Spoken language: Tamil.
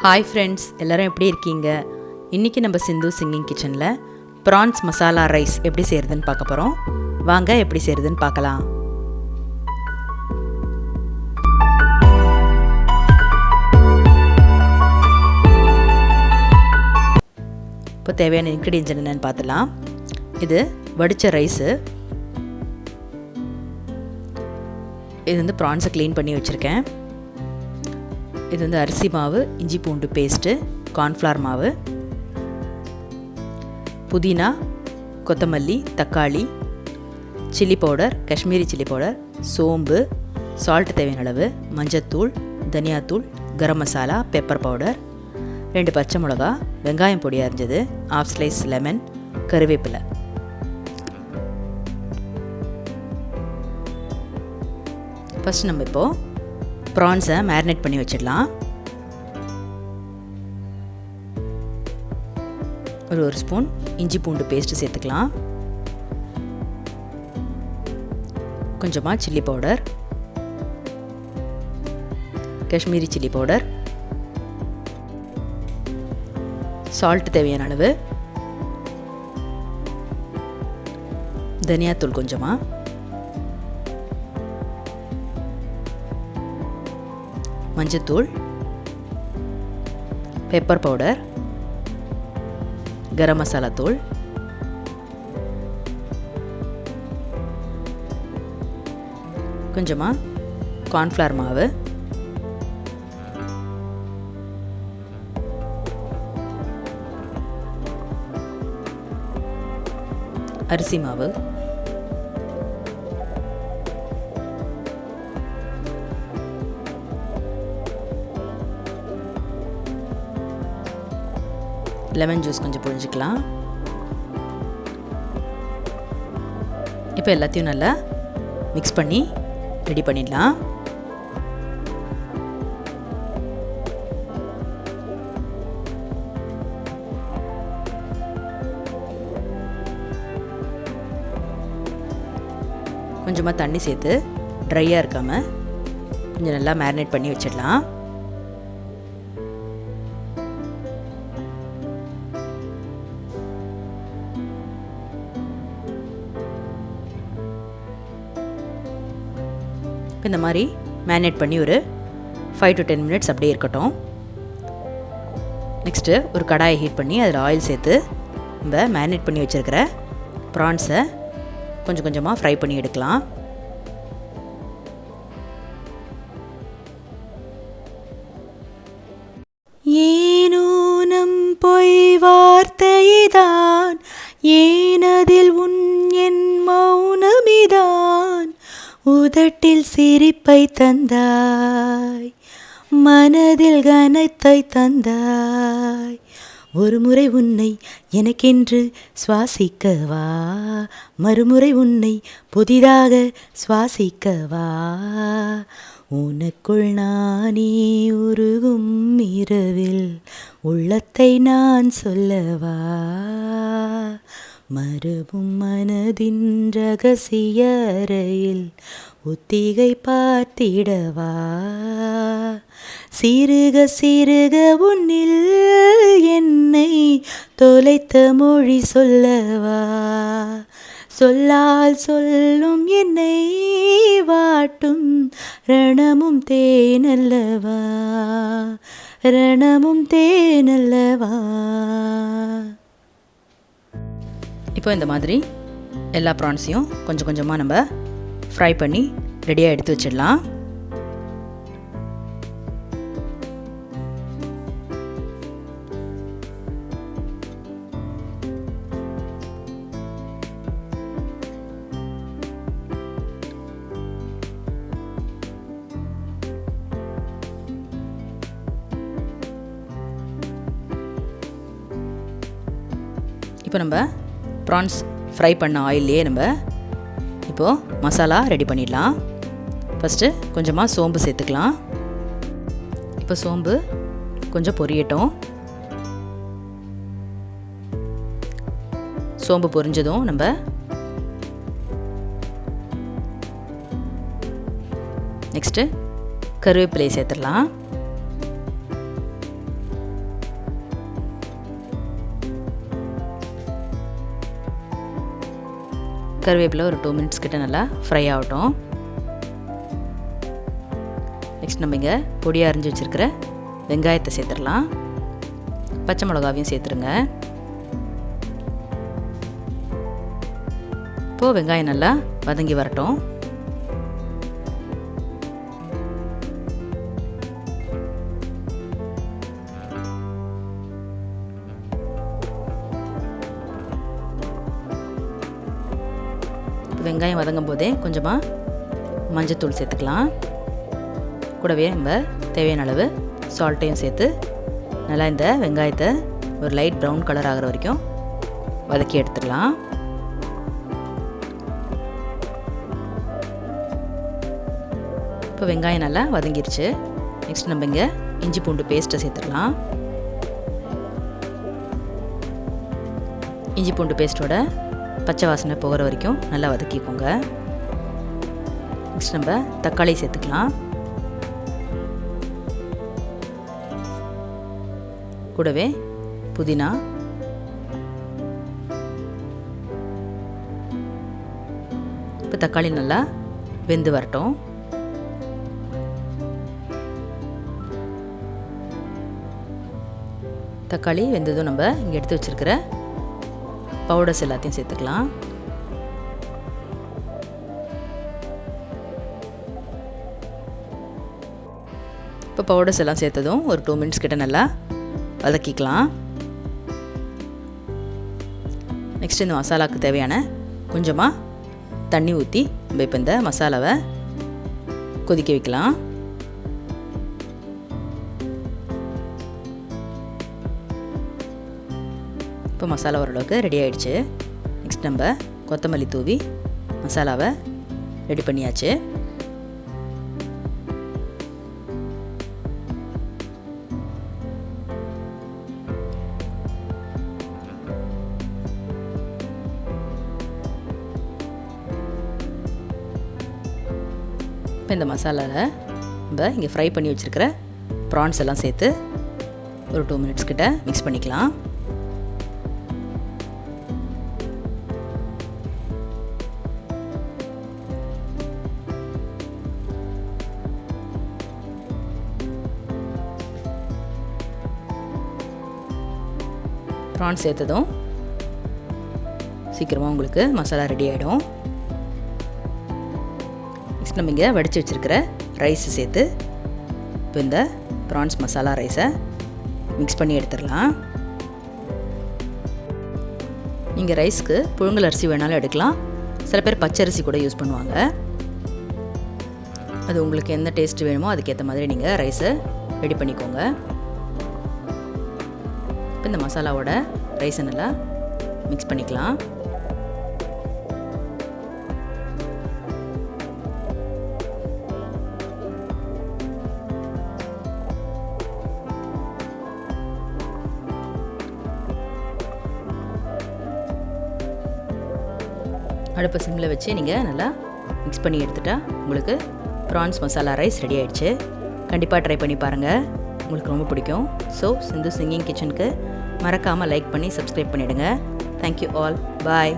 ஹாய் ஃப்ரெண்ட்ஸ், எல்லோரும் எப்படி இருக்கீங்க? இன்றைக்கி நம்ம சிந்து சிங்கிங் கிச்சனில் ப்ரான்ஸ் மசாலா ரைஸ் எப்படி செய்கிறதுன்னு பார்க்க போகிறோம். வாங்க எப்படி செய்கிறதுன்னு பார்க்கலாம். இப்போ தேவையான இன்க்ரீடியன்ஸ் என்னென்னு பார்த்துலாம். இது வடித்த ரைஸு. இது வந்து ப்ரான்ஸை க்ளீன் பண்ணி வச்சுருக்கேன். இது வந்து அரிசி மாவு, இஞ்சி பூண்டு பேஸ்ட்டு, கார்ன்ஃப்ளவர் மாவு, புதினா, கொத்தமல்லி, தக்காளி, chilli powder, Kashmiri chilli powder, சோம்பு, சால்ட் தேவையான அளவு, மஞ்சத்தூள், தனியாத்தூள், கரம் மசாலா, பெப்பர் பவுடர், 2 பச்சை மிளகா, வெங்காயம் பொடி அரிஞ்சது, 1/2 ஸ்லைஸ் லெமன், கருவேப்பிலை. ஃபஸ்ட் நம்ம இப்போது ப்ரான்ஸை மேரினேட் பண்ணி வச்சிடலாம். ஒரு ஸ்பூன் இஞ்சி பூண்டு பேஸ்ட்டு சேர்த்துக்கலாம். கொஞ்சமாக chilli powder, Kashmiri chilli powder, salt தேவையான அளவு, தனியாத்தூள் கொஞ்சமாக, மஞ்சத்தூள், பெப்பர் பவுடர், கரம் மசாலா தூள், கொஞ்சமாக கார்ன்ஃப்ளவர் மாவு, அரிசி மாவு, லெமன் ஜூஸ் கொஞ்சம் புழிஞ்சிக்கலாம். இப்போ எல்லாத்தையும் நல்லா மிக்ஸ் பண்ணி ரெடி பண்ணிடலாம். கொஞ்சமாக தண்ணி சேர்த்து ட்ரையாக இருக்காமல் கொஞ்சம் நல்லா மேரினேட் பண்ணி வச்சிடலாம். இந்த மாதிரி மேரினேட் பண்ணி ஒரு 5 to 10 மினிட்ஸ் அப்படியே இருக்கட்டும். நெக்ஸ்ட்டு ஒரு கடாயை ஹீட் பண்ணி அதில் ஆயில் சேர்த்து நம்ம மேரினேட் பண்ணி வச்சுருக்கிற ப்ரான்ஸை கொஞ்சம் கொஞ்சமாக ஃப்ரை பண்ணி எடுக்கலாம். ஏனோ நம் பொய் வார்த்தைதான், ஏனதில் உன் என் மௌனமிதான், உதட்டில் சிரிப்பை தந்தாய், மனதில் கனத்தை தந்தாய், ஒரு முறை உன்னை எனக்கென்று சுவாசிக்கவா, மறுமுறை உன்னை புதிதாக சுவாசிக்கவா, உனக்குள் நானே உருகும் இரவில் உள்ளத்தை நான் சொல்லவா, மறுபும் மனதின் ரகசிய அறையில் ஒத்திகை பார்த்திடவா, சிறுக சிறுக உன்னில் என்னை தொலைத்த மொழி சொல்லவா, சொல்லால் சொல்லும் என்னை வாட்டும் ரணமும் தேனல்லவா, ரணமும் தேனல்லவா. இப்போ இந்த மாதிரி எல்லா ப்ரான்ஸையும் கொஞ்சம் கொஞ்சமாக நம்ம ஃப்ரை பண்ணி ரெடியாக எடுத்து வச்சிடலாம். இப்போ நம்ம ப்ரான்ஸ் ஃப்ரை பண்ண ஆயிலே நம்ம இப்போது மசாலா ரெடி பண்ணிடலாம். ஃபஸ்ட்டு கொஞ்சமாக சோம்பு சேர்த்துக்கலாம். இப்போ சோம்பு கொஞ்சம் பொரியட்டும். சோம்பு பொரிஞ்சதும் நம்ம நெக்ஸ்ட்டு கருவேப்பிலையை சேர்த்துடலாம். கருவேப்பிலை ஒரு 2 மினிட்ஸ் கிட்ட நல்லா ஃப்ரை ஆகட்டும். நெக்ஸ்ட் நம்ம இங்கே பொடியாக அரிஞ்சு வச்சுருக்கிற வெங்காயத்தை சேர்த்துடலாம். பச்சை மிளகாவையும் சேர்த்துருங்க. இப்போது வெங்காயம் நல்லா வதங்கி வரட்டும். வெங்காயம் வதங்கும் போதே கொஞ்சமாக மஞ்சத்தூள் சேர்த்துக்கலாம். கூடவே நம்ம தேவையான அளவு சால்ட்டையும் சேர்த்து நல்லா இந்த வெங்காயத்தை ஒரு லைட் ப்ரௌன் கலர் ஆகிற வரைக்கும் வதக்கி எடுத்துடலாம். இப்போ வெங்காயம் நல்லா வதங்கிருச்சு. நெக்ஸ்ட் நம்ம இங்கே இஞ்சி பூண்டு பேஸ்ட்டை சேர்த்துடலாம். இஞ்சி பூண்டு பேஸ்ட்டோட பச்சை வாசனை போகிற வரைக்கும் நல்லா வதக்கிக்கோங்க. நெக்ஸ்ட் நம்ம தக்காளி சேர்த்துக்கலாம். கூடவே புதினா, இப்போ தக்காளி நல்லா வெந்து வரட்டும். தக்காளி வெந்ததும் நம்ம இங்கே எடுத்து வச்சுருக்கிற பவுடர்ஸ் எல்லாத்தையும் சேர்த்துக்கலாம். இப்போ பவுடர்ஸ் எல்லாம் சேர்த்ததும் ஒரு 2 மினிட்ஸ் கிட்ட நல்லா வதக்கிக்கலாம். நெக்ஸ்ட் இந்த மசாலாவுக்கு தேவையான கொஞ்சமாக தண்ணி ஊற்றி நம்ம இப்போ இந்த மசாலாவை கொதிக்க வைக்கலாம். இப்போ மசாலா ஓரளவுக்கு ரெடி ஆகிடுச்சு. நெக்ஸ்ட் நம்ம கொத்தமல்லி தூவி மசாலாவை ரெடி பண்ணியாச்சு. இப்போ இந்த மசாலாவில் நம்ம இங்கே ஃப்ரை பண்ணி வச்சுருக்கிற ப்ரான்ஸ் எல்லாம் சேர்த்து ஒரு 2 மினிட்ஸ் கிட்ட மிக்ஸ் பண்ணிக்கலாம். ப்ரான்ஸ் சேர்த்ததும் சீக்கிரமாக உங்களுக்கு மசாலா ரெடி ஆகிடும். நெக்ஸ்ட் நம்ம இங்கே வடித்து வச்சுருக்கிற ரைஸ் சேர்த்து இப்போ இந்த ப்ரான்ஸ் மசாலா ரைஸை மிக்ஸ் பண்ணி எடுத்துடலாம். நீங்கள் ரைஸ்க்கு புழுங்கல் அரிசி வேணாலும் எடுக்கலாம். சில பேர் பச்சரிசி கூட யூஸ் பண்ணுவாங்க. அது உங்களுக்கு எந்த டேஸ்ட் வேணுமோ அதுக்கேற்ற மாதிரி நீங்கள் ரைஸை ரெடி பண்ணிக்கோங்க. இப்போ இந்த மசாலாவோட ரைஸை நல்லா மிக்ஸ் பண்ணிக்கலாம். அடுப்பு சிம்மில் வச்சு நீங்கள் நல்லா மிக்ஸ் பண்ணி எடுத்துட்டா உங்களுக்கு ப்ரான்ஸ் மசாலா ரைஸ் ரெடி ஆகிடுச்சு. கண்டிப்பாக ட்ரை பண்ணி பாருங்கள், உங்களுக்கு ரொம்ப பிடிக்கும். ஸோ சிந்து சிங்கிங் கிச்சனுக்கு மறக்காமல் லைக் பண்ணி சப்ஸ்கிரைப் பண்ணிவிடுங்க. தேங்க்யூ ஆல், பாய்.